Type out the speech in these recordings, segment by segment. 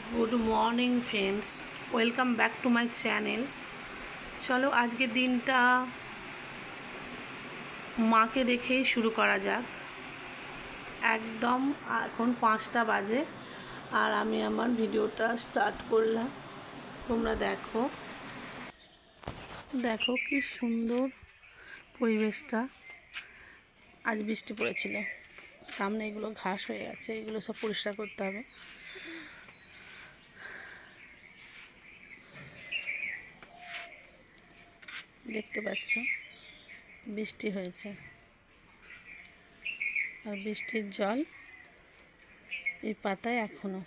Good morning friends, welcome back to my channel. चलो आज के दिनटा माँ के देखे शुरू करा जाक। एकदम एखन 5टा बाजे और आमी आमार भिडियोटा स्टार्ट करलाम। तोमरा देखो देखो कि सुंदर परिवेशटा। आज बृष्टि पड़ेछिलो, सामने एगुलो घास हो गेछे, एगुलो सब परिष्कार करते हबे। देखते पाচ্ছ বৃষ্টি হয়েছে আর বৃষ্টির জল এই পাতায় এখনো।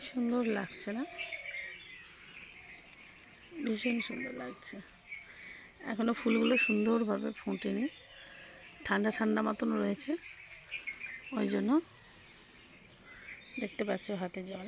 সুন্দর লাগছে না? ভীষণ সুন্দর লাগছে। এখনো ফুলগুলো সুন্দরভাবে ফোটেনি, ঠান্ডা ঠান্ডা মতন রয়েছে, ওই জন্য দেখতে পাচ্ছ হাতে জল।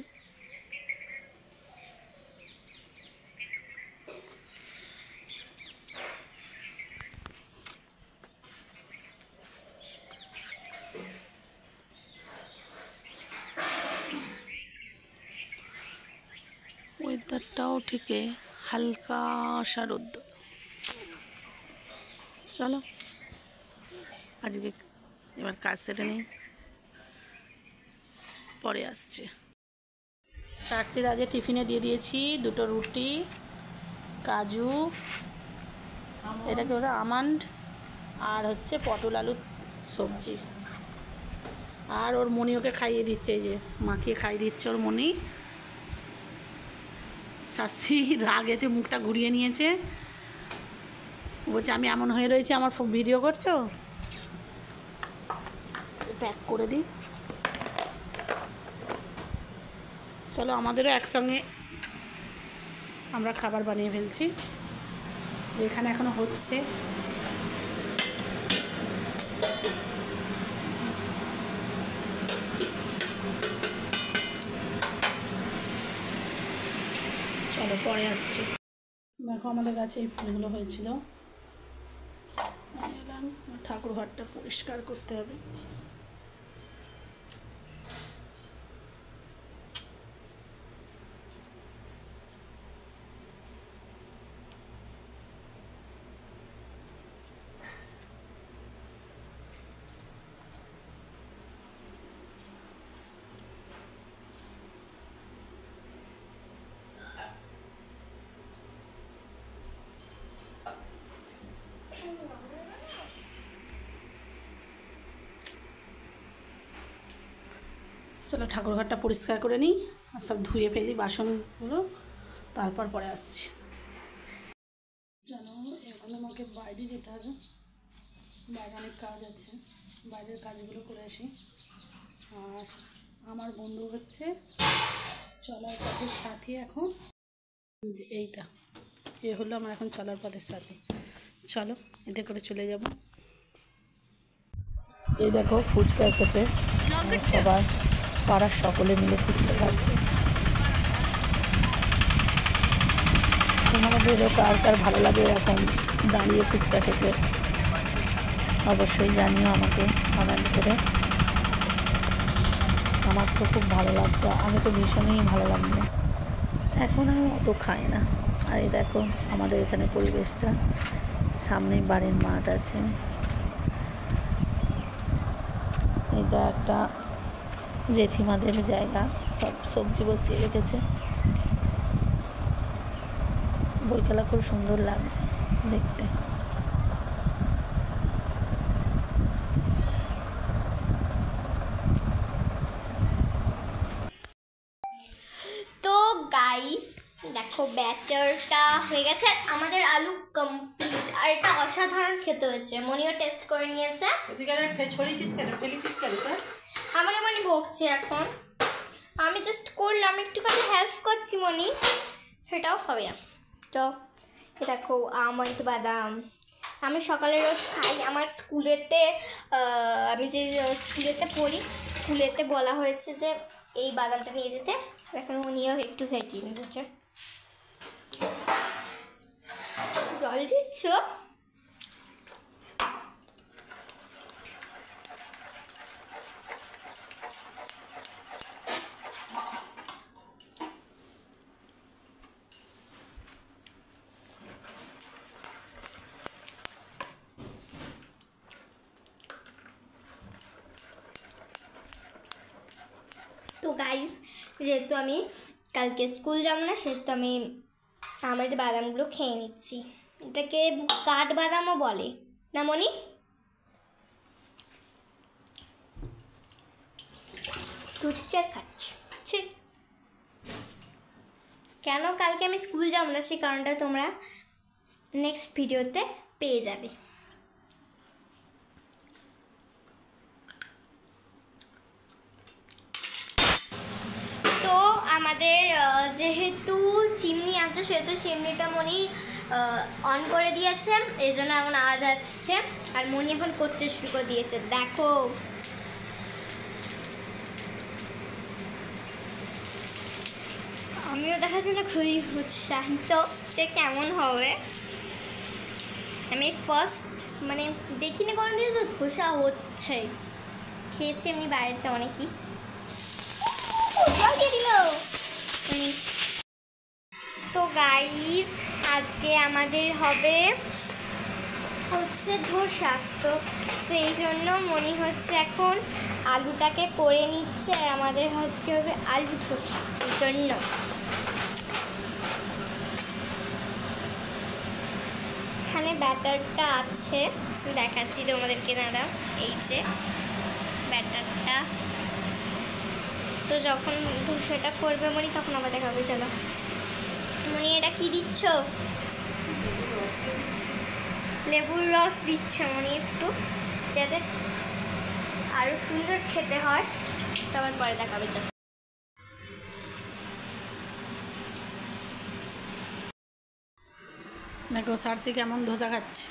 ওয়েদারটাও ঠিক হালকা সা রোদ্দুর। चलो आज के एबार काज सेरे नहीं परे आसছে। सार्सिर आज टिफिने दिए दिएছি দুটো রুটি, কাজু, এটাকে ওরা আমন্ড আর হচ্ছে পটল আলুর সবজি। আর ওর মনি ওকে খাইয়ে দিচ্ছে, এই যে মাখিয়ে খাইয়ে দিচ্ছে ওর মনি। শাশি রাগেতে মুখটা ঘুরিয়ে নিয়েছে, বলছে আমি এমন হয়ে রয়েছে, আমার ভিডিও করছো, প্যাক করে দিই। চলো আমাদেরও একসঙ্গে আমরা খাবার বানিয়ে ফেলছি। এখানে এখনো হচ্ছে। চলো পরে আসছি। দেখো আমাদের গাছে এই ফুলগুলো হয়েছিল, ঠাকুর ঘরটা পরিষ্কার করতে হবে। चलो ठाकुर घरटा परिष्कार करे निई और सब धुए फेली बासनगुलो, तारपर परे आसछि। चलो এখন আমাকে বাইরে যেতে হবে, বাইরে অনেক কাজ আছে, বাইরের কাজগুলো করে আসি। আর আমার বন্ধু হচ্ছে চলার পথের সাথী। এখন এইটা এ হলো আমার এখন চলার পথের সাথী। চলো এতে করে চলে যাব। এই দেখো ফুচকা এসেছে, সবার পাড়ার সকলে মিলে ফুচকা খাচ্ছে। তোমাদেরও কার কার ভালো লাগে এরকম দাঁড়িয়ে ফুচকা খেতে অবশ্যই জানিও আমাকে কমেন্ট করে। আমার তো খুব ভালো লাগতো, আমি তো ভীষণই ভালো লাগতো, এখন আমি অত খাই না। আর এই দেখো আমাদের এখানে পরিবেশটা, সামনেই বাড়ির মাঠ আছে, এটা একটা জেঠিমাদের জায়গা, সব সবজি বসিয়ে রেখেছে। বইখালা খুব সুন্দর লাগছে দেখতে। তো গাইস দেখো ব্যাটারটা হয়ে গেছে, আমাদের আলু কমপ্লিট। আর এটা অসাধারণ খেতে হয়েছে, মনিও টেস্ট করে নিয়েছে। আমাকে মনি বকছে এখন, আমি জাস্ট করলাম, একটুখানি হেল্প করছি মনি, সেটাও হবে না। তো দেখো আমন্ড বাদাম আমি সকালে রোজ খাই। আমার স্কুলেতে আমি যে স্কুলেতে পড়ি, স্কুলেতে বলা হয়েছে যে এই বাদামটা নিয়ে যেতে। এখন উনিও একটু ভেজিয়ে নিয়েছে। জল দিচ্ছ? তো গাইস, যেহেতু আমি কালকে স্কুল যাব না, সেহেতু আমি আমার যে বাদামগুলো খেয়ে নিচ্ছি। এটাকে কাঠবাদামও বলে না মনি? তুচ্ছার খাচ্ছি। কেন কালকে আমি স্কুল যাব না সেই কারণটা তোমরা নেক্সট ভিডিওতে পেয়ে যাবে। তো আমাদের যেহেতু চিমনি আছে, সেহেতু চিমনিটা মনি অন করে দিয়েছে, এই জন্য এমন আওয়াজ আসছে। আর মনি এখন করতে শুরু করে দিয়েছে, দেখো। আমিও দেখা যায় না খুবই উৎসাহিত যে কেমন হবে। আমি ফার্স্ট মানে দেখিনি কোনো দিন, তো ধোসা হচ্ছে। খেয়েছি এমনি বাইরেতে অনেকই। তো গাইস, আজকে আমাদের হবে হচ্ছে ধোসা। তো সেই জন্য মনে হচ্ছে এখন আলুটাকে করে নিচ্ছে, আর আমাদের আজকে হবে আলু ধোসা। এই জন্য এখানে ব্যাটারটা আছে, দেখাচ্ছি তোমাদেরকে দাঁড়া। এই যে ব্যাটারটা, তো যখন ধোসাটা করবে মনি তখন আবার দেখাবে। চলো মনি, এটা কি দিচ্ছ? লেবুর রস দিচ্ছ মনি একটু, যাতে আরো সুন্দর খেতে হয়। তারপর পরে দেখাবে। চলো দেখো সার্সি কেমন ধোসা খাচ্ছে,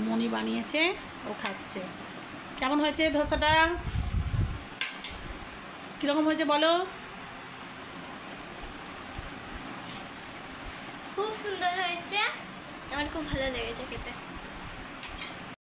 মনি বানিয়েছে, ও খাচ্ছে। কেমন হয়েছে ধোসাটা? কীরকম হয়েছে বলো? খুব সুন্দর হয়েছে, আমার খুব ভালো লেগেছে খেতে।